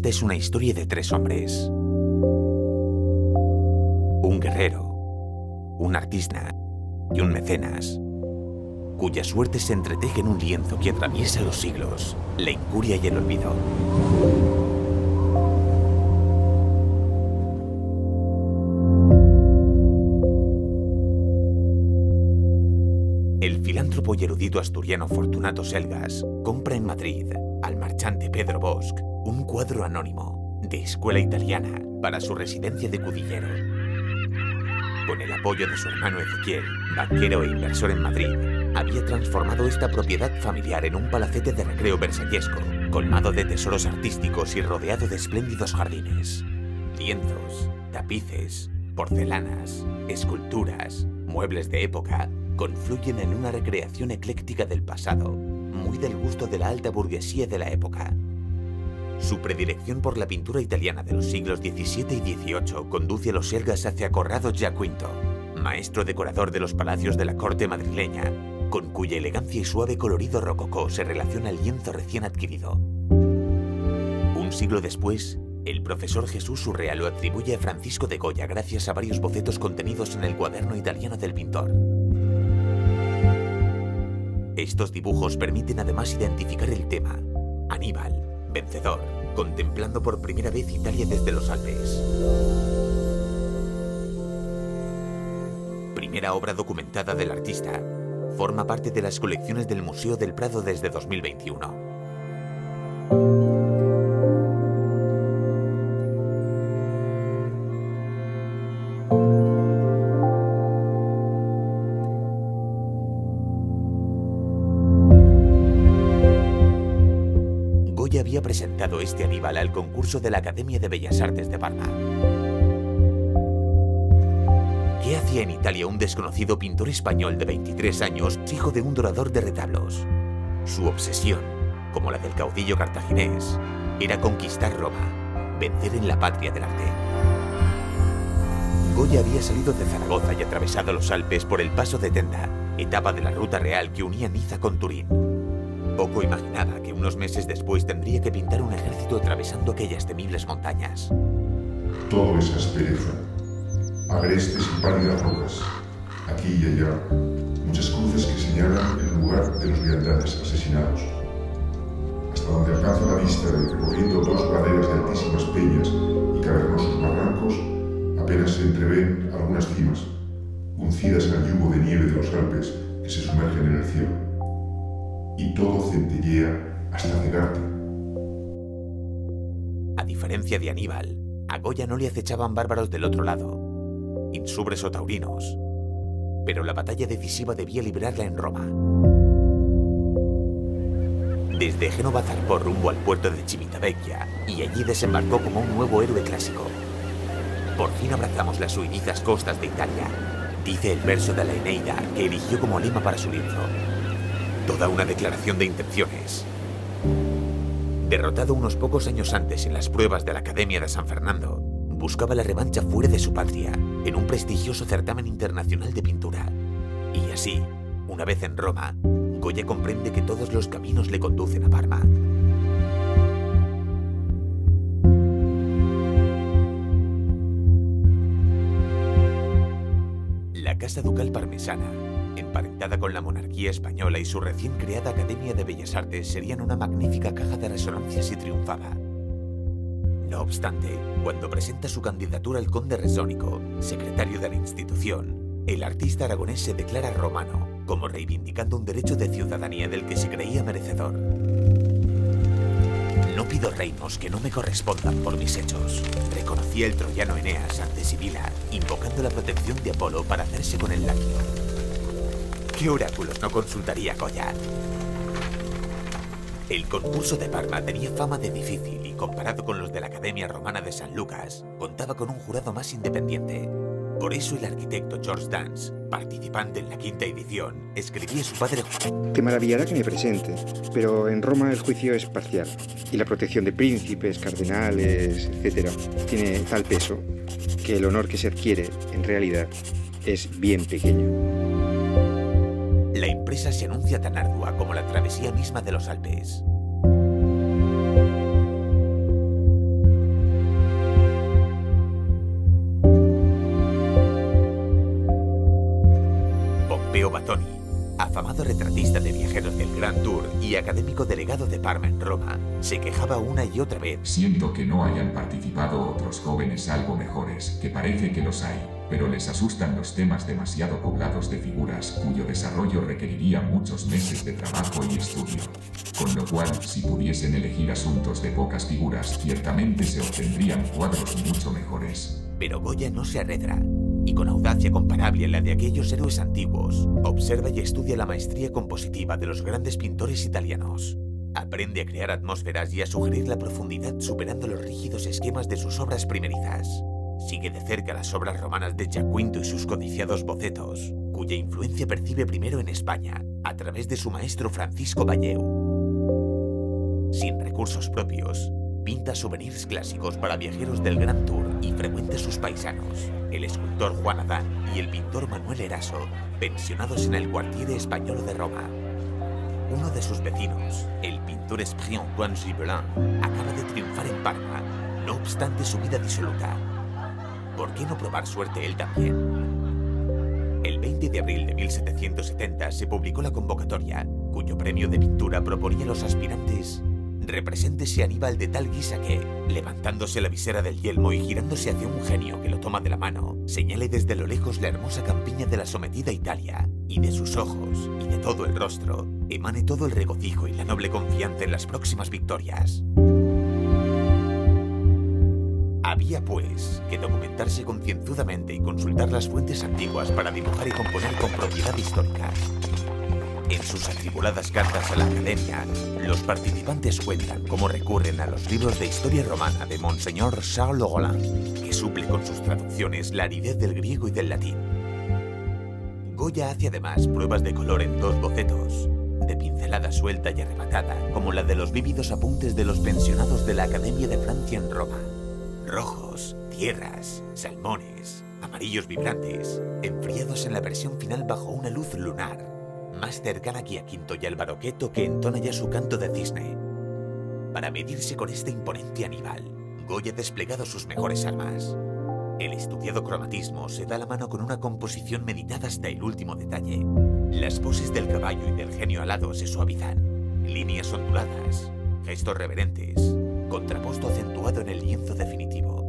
Esta es una historia de 3 hombres. Un guerrero, un artista y un mecenas, cuya suerte se entreteje en un lienzo que atraviesa los siglos, la incuria y el olvido. El filántropo y erudito asturiano Fortunato Selgas compra en Madrid, al marchante Pedro Bosch, un cuadro anónimo de escuela italiana para su residencia de Cudillero. Con el apoyo de su hermano Ezequiel, banquero e inversor en Madrid, había transformado esta propiedad familiar en un palacete de recreo versallesco, colmado de tesoros artísticos y rodeado de espléndidos jardines. Lienzos, tapices, porcelanas, esculturas, muebles de época confluyen en una recreación ecléctica del pasado, muy del gusto de la alta burguesía de la época. Su predilección por la pintura italiana de los siglos XVII y XVIII conduce a los Selgas hacia Corrado Giaquinto, maestro decorador de los palacios de la corte madrileña, con cuya elegancia y suave colorido rococó se relaciona el lienzo recién adquirido. Un siglo después, el profesor Jesús Urrea lo atribuye a Francisco de Goya gracias a varios bocetos contenidos en el cuaderno italiano del pintor. Estos dibujos permiten además identificar el tema: Aníbal, vencedor, contemplando por primera vez Italia desde los Alpes. Primera obra documentada del artista, forma parte de las colecciones del Museo del Prado desde 2021. Goya había presentado este Aníbal al concurso de la Academia de Bellas Artes de Parma. ¿Qué hacía en Italia un desconocido pintor español de 23 años, hijo de un dorador de retablos? Su obsesión, como la del caudillo cartaginés, era conquistar Roma, vencer en la patria del arte. Goya había salido de Zaragoza y atravesado los Alpes por el paso de Tenda, etapa de la ruta real que unía Niza con Turín. Poco imaginaba que unos meses después tendría que pintar un ejército atravesando aquellas temibles montañas. Todo es aspereza, agrestes y pálidas rocas, aquí y allá, muchas cruces que señalan el lugar de los viandantes asesinados. Hasta donde alcanza la vista, recorriendo 2 laderas de altísimas peñas y cavernosos barrancos, apenas se entreven algunas cimas, uncidas al yugo de nieve de los Alpes que se sumergen en el cielo. Y todo centellea hasta cegarte. A diferencia de Aníbal, a Goya no le acechaban bárbaros del otro lado, insubres o taurinos, pero la batalla decisiva debía librarla en Roma. Desde Génova zarpó rumbo al puerto de Civitavecchia y allí desembarcó como un nuevo héroe clásico. Por fin abrazamos las huidizas costas de Italia, dice el verso de la Eneida que eligió como lema para su lienzo. Toda una declaración de intenciones. Derrotado unos pocos años antes en las pruebas de la Academia de San Fernando, buscaba la revancha fuera de su patria, en un prestigioso certamen internacional de pintura. Y así, una vez en Roma, Goya comprende que todos los caminos le conducen a Parma. La Casa Ducal Parmesana, emparentada con la monarquía española y su recién creada Academia de Bellas Artes, serían una magnífica caja de resonancia si triunfaba. No obstante, cuando presenta su candidatura al conde Resónico, secretario de la institución, el artista aragonés se declara romano, como reivindicando un derecho de ciudadanía del que se creía merecedor. No pido reinos que no me correspondan por mis hechos, reconocía el troyano Eneas ante Sibila, invocando la protección de Apolo para hacerse con el Lacio. ¿Qué oráculos no consultaría Goya? El concurso de Parma tenía fama de difícil y, comparado con los de la Academia Romana de San Lucas, contaba con un jurado más independiente. Por eso el arquitecto George Dance, participante en la 5ª edición, escribía a su padre: Te maravillará que me presente, pero en Roma el juicio es parcial y la protección de príncipes, cardenales, etc. tiene tal peso que el honor que se adquiere, en realidad, es bien pequeño. La empresa se anuncia tan ardua como la travesía misma de los Alpes. Pompeo Batoni, afamado retratista de viajeros del Grand Tour y académico delegado de Parma en Roma, se quejaba una y otra vez. Siento que no hayan participado otros jóvenes algo mejores, que parece que los hay, pero les asustan los temas demasiado poblados de figuras, cuyo desarrollo requeriría muchos meses de trabajo y estudio. Con lo cual, si pudiesen elegir asuntos de pocas figuras, ciertamente se obtendrían cuadros mucho mejores. Pero Goya no se arredra, y con audacia comparable a la de aquellos héroes antiguos, observa y estudia la maestría compositiva de los grandes pintores italianos. Aprende a crear atmósferas y a sugerir la profundidad superando los rígidos esquemas de sus obras primerizas. Sigue de cerca las obras romanas de Giaquinto y sus codiciados bocetos, cuya influencia percibe primero en España, a través de su maestro Francisco Valleu. Sin recursos propios, pinta souvenirs clásicos para viajeros del Grand Tour y frecuenta a sus paisanos, el escultor Juan Adán y el pintor Manuel Eraso, pensionados en el Quartiere Español de Roma. Uno de sus vecinos, el pintor esprit Antoine Gibelin, acaba de triunfar en Parma, no obstante su vida disoluta. ¿Por qué no probar suerte él también? El 20 de abril de 1770 se publicó la convocatoria, cuyo premio de pintura proponía a los aspirantes: represéntese Aníbal de tal guisa que, levantándose la visera del yelmo y girándose hacia un genio que lo toma de la mano, señale desde lo lejos la hermosa campiña de la sometida Italia, y de sus ojos y de todo el rostro emane todo el regocijo y la noble confianza en las próximas victorias. Había, pues, que documentarse concienzudamente y consultar las fuentes antiguas para dibujar y componer con propiedad histórica. En sus atribuladas cartas a la Academia, los participantes cuentan cómo recurren a los libros de historia romana de Monseñor Charles Roland, que suple con sus traducciones la aridez del griego y del latín. Goya hace además pruebas de color en dos bocetos, de pincelada suelta y arrematada, como la de los vívidos apuntes de los pensionados de la Academia de Francia en Roma. Rojos, tierras, salmones, amarillos vibrantes, enfriados en la versión final bajo una luz lunar, más cercana que a Quinto y Álvaro Queto, que entona ya su canto de cisne. Para medirse con este imponente Aníbal, Goya ha desplegado sus mejores armas. El estudiado cromatismo se da la mano con una composición meditada hasta el último detalle. Las poses del caballo y del genio alado se suavizan, líneas onduladas, gestos reverentes, contraposto acentuado en el lienzo definitivo.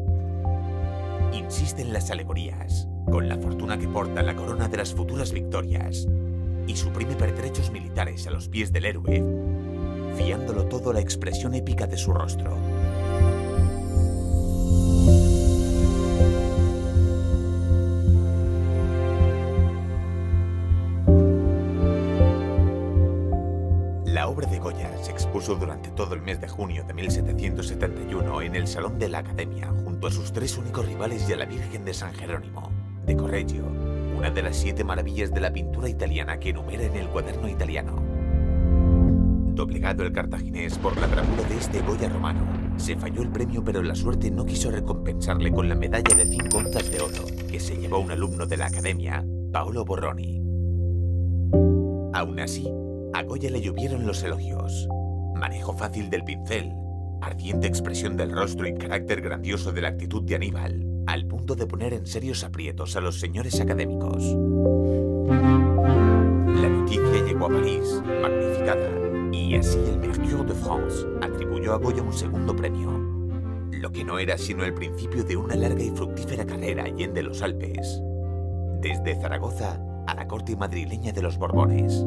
Insiste en las alegorías, con la fortuna que porta la corona de las futuras victorias, y suprime pertrechos militares a los pies del héroe, fiándolo todo a la expresión épica de su rostro. La obra de Goya se expuso durante todo el mes de junio de 1771 en el Salón de la Academia, junto a sus tres únicos rivales y a la Virgen de San Jerónimo, de Correggio, una de las 7 maravillas de la pintura italiana que enumera en el Cuaderno Italiano. Doblegado el cartaginés por la bravura de este Goya romano, se falló el premio, pero la suerte no quiso recompensarle con la medalla de 5 onzas de oro que se llevó un alumno de la Academia, Paolo Borroni. Aún así, a Goya le llovieron los elogios: manejo fácil del pincel, ardiente expresión del rostro y carácter grandioso de la actitud de Aníbal, al punto de poner en serios aprietos a los señores académicos. La noticia llegó a París, magnificada, y así el Mercure de France atribuyó a Goya un segundo premio, lo que no era sino el principio de una larga y fructífera carrera allende los Alpes, desde Zaragoza a la corte madrileña de los Borbones.